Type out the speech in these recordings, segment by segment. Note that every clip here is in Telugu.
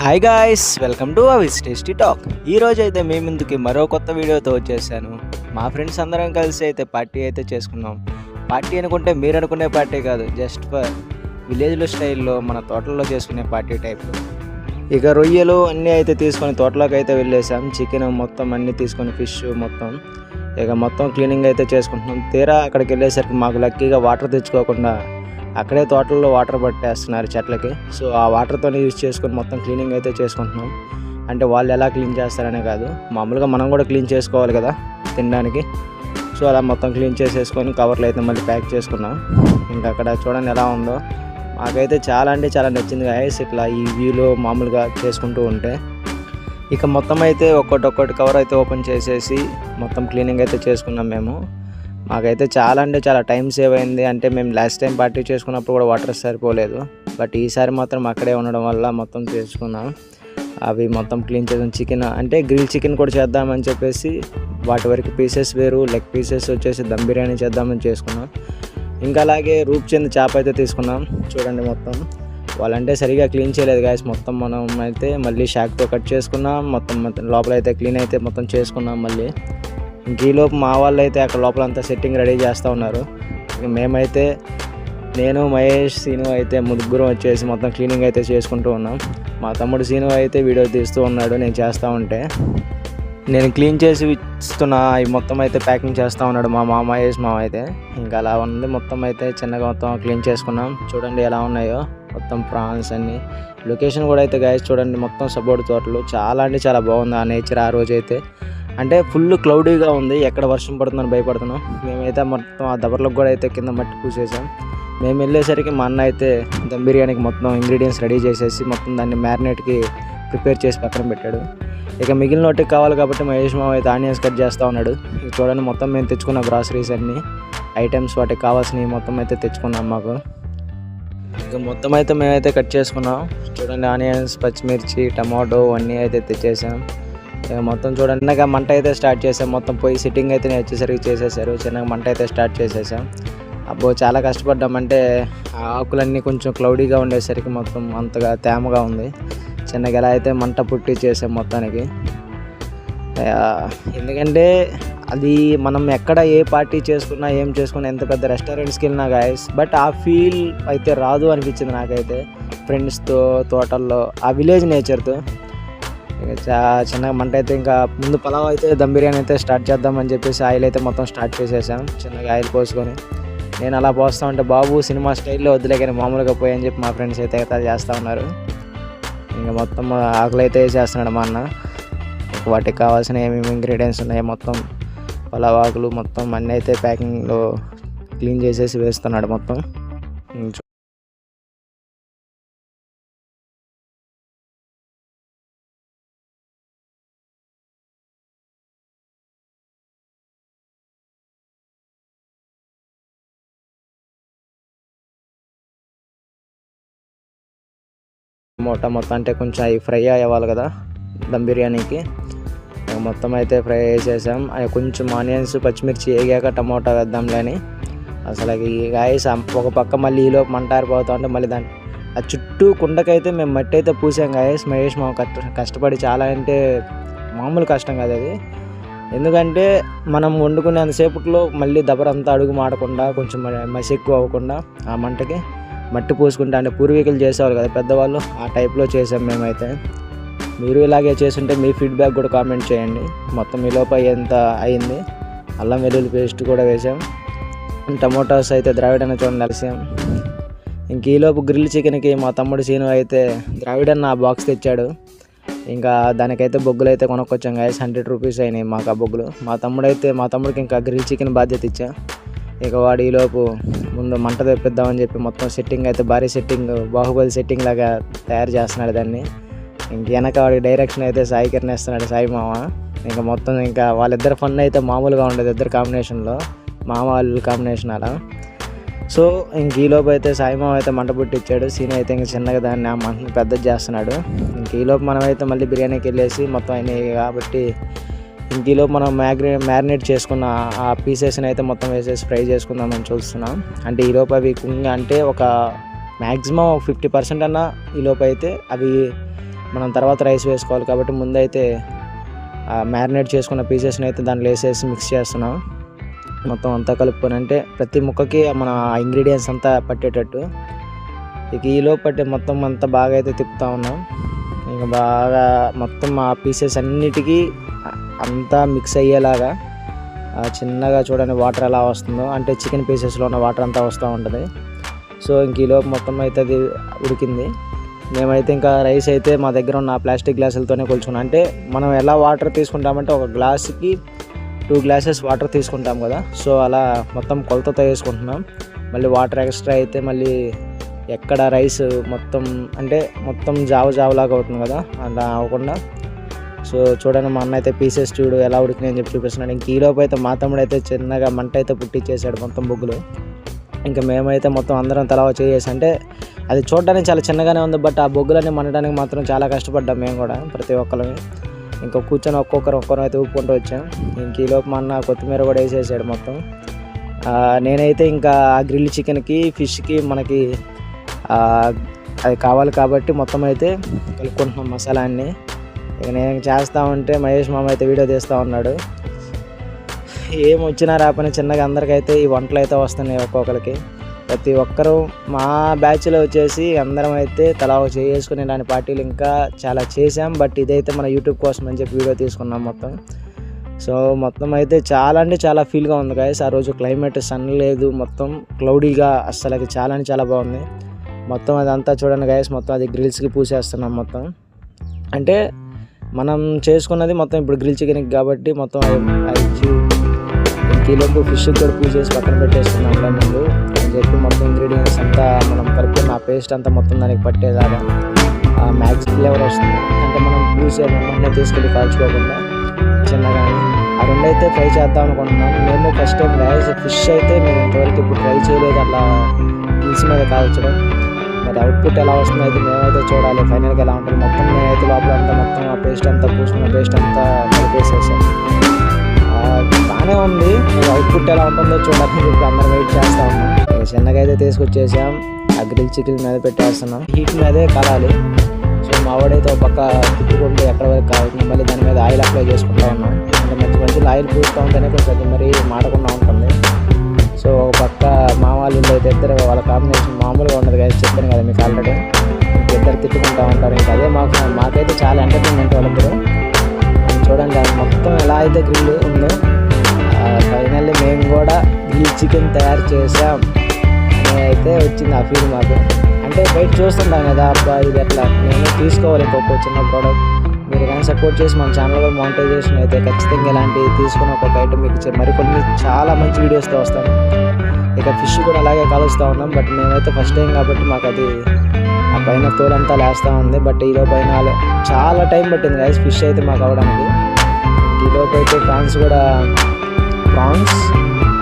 Hi guys, welcome to Avi's tasty talk. ఈరోజు అయితే మీ ముందుకి మరో కొత్త వీడియోతో వచ్చేసాను. మా ఫ్రెండ్స్ అందరం కలిసి అయితే పార్టీ అయితే చేసుకున్నాం. పార్టీ అనుకుంటే మీరు అనుకునే పార్టీ కాదు, జస్ట్ ఫర్ విలేజ్లో స్టైల్లో మన తోటల్లో చేసుకునే పార్టీ టైప్. ఇక రొయ్యలు అన్నీ అయితే తీసుకొని తోటలోకి అయితే వెళ్ళేసాం. చికెన్ మొత్తం అన్నీ తీసుకొని, ఫిష్ మొత్తం ఇక మొత్తం క్లీనింగ్ అయితే చేసుకుంటున్నాం. తీరా అక్కడికి వెళ్ళేసరికి మాకు లక్కీగా వాటర్ తెచ్చుకోకుండా అక్కడే తోటల్లో వాటర్ పట్టేస్తున్నారు చెట్లకి. సో ఆ వాటర్తో యూజ్ చేసుకొని మొత్తం క్లీనింగ్ అయితే చేసుకుంటున్నాం. అంటే వాళ్ళు ఎలా క్లీన్ చేస్తారనే కాదు, మామూలుగా మనం కూడా క్లీన్ చేసుకోవాలి కదా తినడానికి. సో అలా మొత్తం క్లీన్ చేసేసుకొని కవర్లు అయితే మళ్ళీ ప్యాక్ చేసుకున్నాం. ఇంకా అక్కడ చూడండి ఎలా ఉందో. మాకైతే చాలా అంటే చాలా నచ్చింది గాయస్, ఇట్లా ఈ వ్యూలో మామూలుగా చేసుకుంటూ ఉంటే. ఇక మొత్తం అయితే ఒక్కొక్కటి కవర్ అయితే ఓపెన్ చేసేసి మొత్తం క్లీనింగ్ అయితే చేసుకున్నాం మేము. మాకైతే చాలా అంటే చాలా టైం సేవ్ అయింది. అంటే మేము లాస్ట్ టైం పార్టీ చేసుకున్నప్పుడు కూడా వాటర్ సరిపోలేదు, బట్ ఈసారి మాత్రం అక్కడే ఉండడం వల్ల మొత్తం చేసుకున్నాం. అవి మొత్తం క్లీన్ చేసాం. చికెన్ అంటే గ్రిల్ చికెన్ కూడా చేద్దామని చెప్పేసి వాటి వరకు పీసెస్ వేరు, లెగ్ పీసెస్ వచ్చేసి దమ్ బిర్యానీ చేద్దామని చేసుకున్నాం. ఇంకా అలాగే రూప్ చెంది చేప అయితే తీసుకున్నాం. చూడండి మొత్తం వాళ్ళంటే సరిగా క్లీన్ చేయలేదు గాయస్. మొత్తం మనం అయితే మళ్ళీ షాక్తో కట్ చేసుకున్నాం. మొత్తం లోపల అయితే క్లీన్ అయితే మొత్తం చేసుకున్నాం మళ్ళీ. ఇంక ఈలోపు మా వాళ్ళు అయితే అక్కడ లోపలంతా సెట్టింగ్ రెడీ చేస్తూ ఉన్నారు. మేమైతే నేను, మహేష్, సీను అయితే ముగ్గురం వచ్చేసి మొత్తం క్లీనింగ్ అయితే చేసుకుంటూ ఉన్నాం. మా తమ్ముడు సీను అయితే వీడియో తీస్తూ ఉన్నాడు నేను చేస్తూ ఉంటే. నేను క్లీన్ చేసి ఇస్తున్నా, అవి మొత్తం అయితే ప్యాకింగ్ చేస్తూ ఉన్నాడు మా మహేష్ మామ అయితే. ఇంకా అలా ఉంది. మొత్తం అయితే చిన్నగా మొత్తం క్లీన్ చేసుకున్నాం. చూడండి ఎలా ఉన్నాయో మొత్తం ప్రాన్స్ అన్నీ. లొకేషన్ కూడా అయితే గాయస్ చూడండి, మొత్తం సపోర్ట్ తోటలు. చాలా అంటే చాలా బాగుంది ఆ నేచర్. ఆ రోజు అయితే అంటే ఫుల్ క్లౌడీగా ఉంది, ఎక్కడ వర్షం పడుతుందని భయపడుతున్నాం. మేమైతే మొత్తం ఆ దబర్లకు కూడా అయితే కింద మట్టి పూసేసాం. మేము వెళ్ళేసరికి మా అన్న అయితే దమ్ బిర్యానీకి మొత్తం ఇంగ్రీడియంట్స్ రెడీ చేసేసి మొత్తం దాన్ని మ్యారినేట్కి ప్రిపేర్ చేసి పక్కన పెట్టాడు. ఇక మిగిలిన వాటికి కావాలి కాబట్టి మహేష్ మామ అయితే ఆనియన్స్ కట్ చేస్తూ ఉన్నాడు. ఇక చూడండి మొత్తం మేము తెచ్చుకున్న గ్రాసరీస్ అన్నీ ఐటమ్స్ వాటికి కావాల్సినవి మొత్తం అయితే తెచ్చుకున్నాం మాకు. ఇక మొత్తం అయితే మేమైతే కట్ చేసుకున్నాం. చూడండి ఆనియన్స్, పచ్చిమిర్చి, టమాటో అన్నీ అయితే తెచ్చేసాం. ఇక మొత్తం చూడండి చిన్నగా మంట అయితే స్టార్ట్ చేసాం. మొత్తం పోయి సిట్టింగ్ అయితే వచ్చేసరికి చేసేసారు. చిన్నగా మంట అయితే స్టార్ట్ చేసేసాం. అబ్బో చాలా కష్టపడ్డామంటే ఆ ఆకులన్నీ కొంచెం క్లౌడీగా ఉండేసరికి మొత్తం అంతగా తేమగా ఉంది. చిన్నగా ఎలా అయితే మంట పుట్టి చేసాం మొత్తానికి. ఎందుకంటే అది మనం ఎక్కడ ఏ పార్టీ చేసుకున్నా ఏం చేసుకున్నా ఎంత పెద్ద రెస్టారెంట్స్కి వెళ్ళినా గాయస్, బట్ ఆ ఫీల్ అయితే రాదు అనిపించింది నాకైతే. ఫ్రెండ్స్తో తోటల్లో ఆ విలేజ్ నేచర్తో. ఇక చిన్నగా మంట అయితే ఇంకా ముందు పలావ్ అయితే దమ్ బిర్యానీ అయితే స్టార్ట్ చేద్దామని చెప్పేసి ఆయిల్ అయితే మొత్తం స్టార్ట్ చేసేసాం. చిన్నగా ఆయిల్ పోసుకొని నేను అలా పోస్తూ ఉంటే బాబు సినిమా స్టైల్లో వద్దులే కానీ మామూలుగా పోయని చెప్పి మా ఫ్రెండ్స్ అయితే ఎగతాళి చేస్తూ ఉన్నారు. ఇంకా మొత్తం ఆకులు అయితే వేసేస్తున్నాడు మా అన్న. వాటికి కావాల్సిన ఏమేమి ఇంగ్రీడియంట్స్ ఉన్నాయో మొత్తం పలావ్ ఆకులు మొత్తం అన్నీ అయితే ప్యాకింగ్లో క్లీన్ చేసేసి వేస్తున్నాడు మొత్తం. టమోటా మొత్తం అంటే కొంచెం అవి ఫ్రై అవ్వాలి కదా దమ్ బిర్యానీకి. మొత్తం అయితే ఫ్రై చేసాం. అవి కొంచెం ఆనియన్స్, పచ్చిమిర్చి వేగాక టమోటా వేద్దాంలే అని. అసలు ఈ గాయస్ ఒక పక్క మళ్ళీ ఈలోపు మంట ఆరిపోతా ఉంటే మళ్ళీ దాన్ని ఆ చుట్టూ కుండకైతే మేము మట్టి అయితే పూసాం గాయస్. మహేష్ మా కష్టపడి చాలా అంటే మామూలు కష్టం కాదు అది. ఎందుకంటే మనం వండుకునేంతసేపట్లో మళ్ళీ దబరంతా అడుగు మాడకుండా కొంచెం మసి ఎక్కువ అవ్వకుండా ఆ మంటకి మట్టి పూసుకుంటే, అంటే పూర్వీకులు చేసేవాళ్ళు కదా పెద్దవాళ్ళు, ఆ టైప్లో చేసాం మేమైతే. మీరు ఇలాగే చేసుంటే మీ ఫీడ్బ్యాక్ కూడా కామెంట్ చేయండి. మొత్తం ఈ లోపల ఎంత అయింది. అల్లం వెల్లుల్లి పేస్ట్ కూడా వేసాం. టమోటాస్ అయితే ద్రావిడన్న చూడండి కలిసాం. ఇంక ఈలోపు గ్రిల్ చికెన్కి మా తమ్ముడు సీను అయితే ద్రావిడన్న ఆ బాక్స్ తెచ్చాడు. ఇంకా దానికైతే బొగ్గులు అయితే కొనుక్కొచ్చాం గాయస్. 100 రూపీస్ అయినాయి మాకు ఆ బొగ్గులు. మా తమ్ముడికి ఇంకా గ్రిల్ చికెన్ బాధ్యత ఇచ్చా. ఇక వాడు ఈలోపు ముందు మంట తెప్పిద్దామని చెప్పి మొత్తం సెట్టింగ్ అయితే భారీ సెట్టింగ్, బాహుబలి సెట్టింగ్ లాగా తయారు చేస్తున్నాడు దాన్ని. ఇంక వెనక వాడికి డైరెక్షన్ అయితే సాయి కిరణ్ వేస్తున్నాడు, సాయి మామ. ఇంకా మొత్తం ఇంకా వాళ్ళిద్దరు ఫన్ అయితే మామూలుగా ఉండదు ఇద్దరు కాంబినేషన్లో, మామ వాళ్ళు కాంబినేషన్ అలా. సో ఇంక ఈలోపు అయితే సాయి మామ అయితే మంట పుట్టించాడు. సీన్ అయితే ఇంక చిన్నగా దాన్ని ఆ మంటని పెద్దది చేస్తున్నాడు. ఇంక ఈలోపు మనమైతే మళ్ళీ బిర్యానీకి వెళ్ళేసి మొత్తం అయినాయి కాబట్టి ఇంక ఈలోపు మనం మ్యారినేట్ చేసుకున్న ఆ పీసెస్ని అయితే మొత్తం వేసేసి ఫ్రై చేసుకుందామని చూస్తున్నాం. అంటే ఈలోపు అవి అంటే ఒక మ్యాక్సిమం 50% అన్న ఈలోపు అయితే అవి మనం తర్వాత రైస్ వేసుకోవాలి కాబట్టి ముందైతే మ్యారినేట్ చేసుకున్న పీసెస్ని అయితే దాంట్లో వేసేసి మిక్స్ చేస్తున్నాం. మొత్తం అంతా కలుపుకొని, అంటే ప్రతి ముక్కకి మన ఇంగ్రీడియంట్స్ అంతా పట్టేటట్టు. ఇక ఈలో పట్టే మొత్తం అంతా బాగా అయితే తిప్పుతూ ఉన్నాం. ఇంకా బాగా మొత్తం ఆ పీసెస్ అన్నిటికీ అంతా మిక్స్ అయ్యేలాగా చిన్నగా చూడండి వాటర్ ఎలా వస్తుందో, అంటే చికెన్ పీసెస్లో ఉన్న వాటర్ అంతా వస్తూ ఉంటుంది. సో ఇంక ఈలోపు మొత్తం అయితే అది ఉడికింది. మేమైతే ఇంకా రైస్ అయితే మా దగ్గర ఉన్న ప్లాస్టిక్ గ్లాసులతోనే కొలుచుకున్నాం. అంటే మనం ఎలా వాటర్ తీసుకుంటామంటే ఒక గ్లాసుకి 2 గ్లాసెస్ వాటర్ తీసుకుంటాం కదా, సో అలా మొత్తం కొలతతో వేసుకుంటున్నాం. మళ్ళీ వాటర్ ఎక్స్ట్రా అయితే మళ్ళీ ఎక్కడ రైస్ మొత్తం అంటే మొత్తం జావలాగా అవుతుంది కదా, అలా అవ్వకుండా. సో చూడండి మా అన్న అయితే పీసెస్ చూడు ఎలా ఉడికినాయి అని చెప్పి చూపిస్తున్నాడు. ఇంక ఈలోపు అయితే మా తమ్ముడు అయితే చిన్నగా మంట అయితే పుట్టించేసాడు మొత్తం బొగ్గులు. ఇంకా మేమైతే మొత్తం అందరం తలా చేసి, అంటే అది చూడడానికి చాలా చిన్నగానే ఉంది, బట్ ఆ బొగ్గులన్నీ మండడానికి మాత్రం చాలా కష్టపడ్డాం మేము కూడా ప్రతి ఒక్కరిని. ఇంకా కూర్చొని ఒక్కొక్కరు అయితే ఊపుకుంటూ వచ్చాం. ఇంక ఈలోపు మా అన్న కొత్తిమీర కూడా వేసేసాడు మొత్తం. నేనైతే ఇంకా ఆ గ్రిల్ చికెన్కి ఫిష్కి మనకి అది కావాలి కాబట్టి మొత్తం అయితే కలుపుకుంటున్నాం మసాలా అన్నీ. ఇక నేను చేస్తూ ఉంటే మహేష్ మామ అయితే వీడియో తీస్తూ ఉన్నాడు. ఏం వచ్చినా రాపని చిన్నగా అందరికైతే ఈ వంటలు అయితే వస్తున్నాయి ఒక్కొక్కరికి. ప్రతి ఒక్కరూ మా బ్యాచ్లో వచ్చేసి అందరం అయితే తలా చేసుకునే దాని పార్టీలు ఇంకా చాలా చేసాం. బట్ ఇదైతే మన యూట్యూబ్ కోసం అని చెప్పి వీడియో తీసుకున్నాం మొత్తం. సో మొత్తం అయితే చాలా అంటే చాలా ఫీల్గా ఉంది గైస్. ఆ రోజు క్లైమేట్ సన్ లేదు, మొత్తం క్లౌడీగా అస్సలకి చాలా అంటే చాలా బాగుంది. మొత్తం అదంతా చూడండి గైస్, మొత్తం అది గ్రిల్స్కి పూసేస్తున్నాం మొత్తం. అంటే మనం చేసుకున్నది మొత్తం ఇప్పుడు గ్రిల్ చికెన్కి కాబట్టి మొత్తం కిలోకు ఫిష్ కూడా పూసేసి పక్కన పెట్టేసుకున్నాం ముందు అని చెప్పి మొత్తం ఇంగ్రీడియంట్స్ అంతా మనం కలుపుకున్న ఆ పేస్ట్ అంతా మొత్తం దానికి పట్టేలాగా మ్యాక్స్ ఫ్లేవర్ వస్తుంది. అంటే మనం పూసే వెంటనే తీసుకెళ్ళి కాల్చుకోకుండా చిన్నగా ఆ రెండు అయితే ఫ్రై చేద్దాం అనుకుంటున్నాం. మేము ఫస్ట్ టైం గైస్ ఫిష్ అయితే మేము ఇంతవరకు ఇప్పుడు ట్రై చేయలేదు అట్లా హిల్స్ మీద కాల్చడం. మరి అవుట్పుట్ ఎలా వస్తుందో అయితే మేమైతే చూడాలి ఫైనల్గా ఎలా ఉంటుంది. మొత్తం నేనైతే లోపల అంతా మొత్తం ఆ పేస్ట్ అంతా పూసుకున్న పేస్ట్ అంతా కలిపేసేసాం. బాగానే ఉంది, అవుట్పుట్ ఎలా ఉంటుందో చూడాలని చెప్పి అందరం వెయిట్ చేస్తూ ఉన్నాం. చిన్నగా అయితే తీసుకొచ్చేసాం, ఆ గ్రిల్ చికెన్ మీద పెట్టేస్తున్నాం. హీట్ మీదే కాలాలి. సో మా వాడైతే ఒక పక్క తిప్పుకుంటూ ఎక్కడ వరకు కావాలి, మళ్ళీ దాని మీద ఆయిల్ అప్లై చేసుకుంటూ ఉన్నాం. అంటే మధ్యలో ఆయిల్ పూస్తూ ఉంటేనే కొంచెం మరి మాడకుండా ఉంటుంది. సో ఒక పక్క మా వాళ్ళు అయితే ఇద్దరు వాళ్ళ కాంబినేషన్ మామూలుగా ఉండదు కదా, చెప్పాను కదా మీకు ఆల్రెడీ. ఇద్దరు తిట్టుకుంటూ ఉంటారు. ఇంకా అదే మాకైతే చాలా ఎంటర్టైన్మెంట్ వాళ్ళిద్దరు. చూడండి అది మొత్తం ఎలా అయితే గ్రిల్ ఉందో. ఫైనల్లీ మేము కూడా గ్రిల్ చికెన్ తయారు చేసాం అని అయితే వచ్చింది ఆ ఫీల్ మాకు. అంటే బయట చూస్తుంటాం కదా, అబ్బా ఇది ఎట్లా నేను తీసుకోవాలి ఇంకొక చిన్న ప్రోడక్ట్. మీరు కానీ సపోర్ట్ చేసి మన ఛానల్లో మానిటైజేషన్ అయితే ఖచ్చితంగా ఇలాంటివి తీసుకుని ఒక్కొక్క ఐటమ్ మీకు మరికొన్ని చాలా మంచి వీడియోస్తో వస్తాను. ఇక ఫిష్ కూడా అలాగే కలుస్తూ ఉన్నాం. బట్ మేమైతే ఫస్ట్ టైం కాబట్టి మాకు అది ఆ పైన తోలంతా లేస్తూ ఉంది. బట్ ఈలో పైన చాలా టైం పట్టింది గైస్ ఫిష్ అయితే మాకు అవ్వడానికి. ఈలోపు అయితే ప్రాన్స్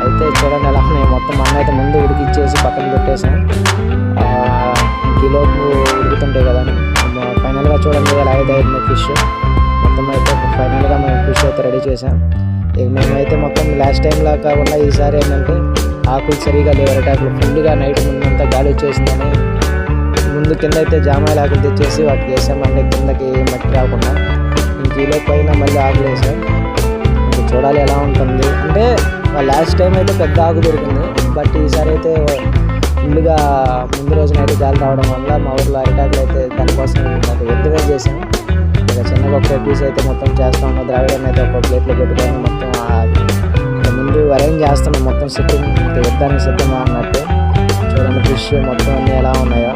అయితే చూడండి ఎలా ఉన్నాయి. మొత్తం అన్న అయితే ముందు ఉడికిచ్చేసి పక్కన పెట్టేసాం. ఈలోపు ఉడుకుతుంటాయి కదా, ఫైనల్గా చూడండి ఎలా అయితే అవుతుంది ఫిష్. మొత్తం అయితే ఫైనల్గా మేము ఫిష్ అయితే రెడీ చేసాం. ఇక మేమైతే మొత్తం లాస్ట్ టైంలా కాకుండా ఈసారి ఏంటంటే ఆకులు సరిగా లేవు, అరటాకులు ఫుల్గా నైట్ ముందంతా గాలి వచ్చేసిందని ముందు కింద అయితే జామాయిల ఆకులు తెచ్చేసి వాటికి వేసామంటే కిందకి మట్టి రాకుండా. ఇంక ఈలో పైన మళ్ళీ ఆకులు వేసాం. ఇంక చూడాలి ఎలా ఉంటుంది. అంటే లాస్ట్ టైం అయితే పెద్ద ఆకు దొరికింది, బట్ ఈసారి అయితే ఫుల్గా ముందు రోజునైతే గాలి రావడం వల్ల మా ఊర్లో అరిటాకులు అయితే దానికోసం నాకు ఎత్తువే చేసాం. ఇక చిన్నగా ఒక పీస్ అయితే మొత్తం చేస్తూ ఉన్నాం. ద్రావిడని అయితే ఒక ప్లేట్లో పెట్టుకొని మొత్తం ముందు అరేంజ్ చేస్తున్నాం, మొత్తం సిట్టింగ్ యుద్ధానికి సిద్ధమా అన్నట్టు. చూడండి ఫిష్ మొత్తం అన్నీ ఎలా ఉన్నాయో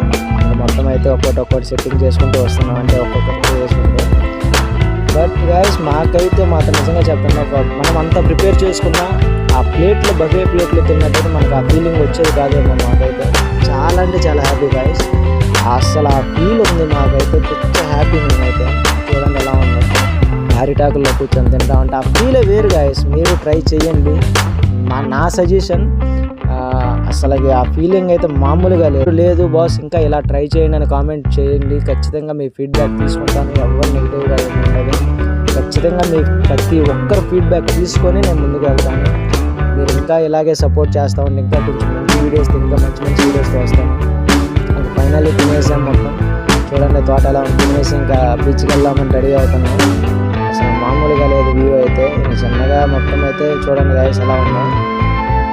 మొత్తం అయితే ఒక్కొక్కటి సెట్టింగ్ చేసుకుంటూ వస్తున్నాం, అంటే ఒక్కొక్కటి చేసుకుంటూ. బట్ గైస్ మాకైతే మాత్రం నిజంగా చెప్పండి, మనం అంతా ప్రిపేర్ చేసుకున్నా ఆ ప్లేట్లో బఫే ప్లేట్లు తిన్నట్టయితే మనకు ఆ ఫీలింగ్ వచ్చేది కాదేమో. మాకైతే చాలా అంటే చాలా హ్యాపీ గైస్, అసలు ఆ ఫీల్ ఉంది మాకైతే, పిచ్చ హ్యాపీ. మేమైతే చూడండి ఎలా ఉంది, అరిటాకుల్లో కూర్చొని తింటా ఉంటే ఆ ఫీలే వేరు గైస్. మీరు ట్రై చేయండి, నా సజెషన్. అసలు ఆ ఫీలింగ్ అయితే మామూలుగా లేదు బాస్, ఇంకా ఇలా ట్రై చేయండి అని కామెంట్ చేయండి. ఖచ్చితంగా మీ ఫీడ్బ్యాక్ తీసుకుంటాను, ఎవరు నెగిటివ్గా ఉండదు. ఖచ్చితంగా మీ ప్రతి ఒక్కరు ఫీడ్బ్యాక్ తీసుకొని నేను ముందుకు వెళ్తాను. మీరు ఇంకా ఇలాగే సపోర్ట్ చేస్తూ ఉండి ఇంకా కొంచెం మంచి వీడియోస్, ఇంకా మంచి వీడియోస్తో వస్తాను. ఫైనల్లీ తినేసాం మొత్తం. చూడండి తోట ఎలా ఉంది. తినేసి ఇంకా బీచ్కి వెళ్దామని రెడీ అవుతున్నాం. అసలు మామూలుగా లేదు వ్యూ అయితే. చిన్నగా మొత్తం అయితే చూడండి గైస్ ఎలా ఉందో.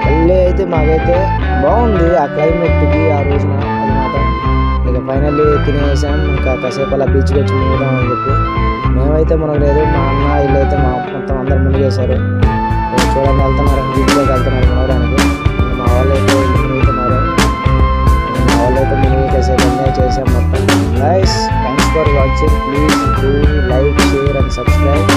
మళ్ళీ అయితే మాకైతే బాగుంది ఆ క్లైమేట్కి ఆ రోజున. అది మాత్రం ఇక ఫైనల్లీ తినేసాం. ఇంకా కాసేపు అలా బీచ్కి వచ్చి మునుగుదాం అని చెప్పి మేమైతే మునగలేదు. మా అన్న ఇల్లు అయితే మొత్తం అందరు మునిగేశారు. చూడండి వెళ్తున్నారు బీచ్లోకి వెళ్తున్నారు మునగడానికి. మా వాళ్ళు అయితే మునుగుతున్నారు. మా వాళ్ళు అయితే మునిగి కాసేపు ఎంజాయ్ చేసాం మొత్తం. Guys thanks for watching. Please do like, share and subscribe.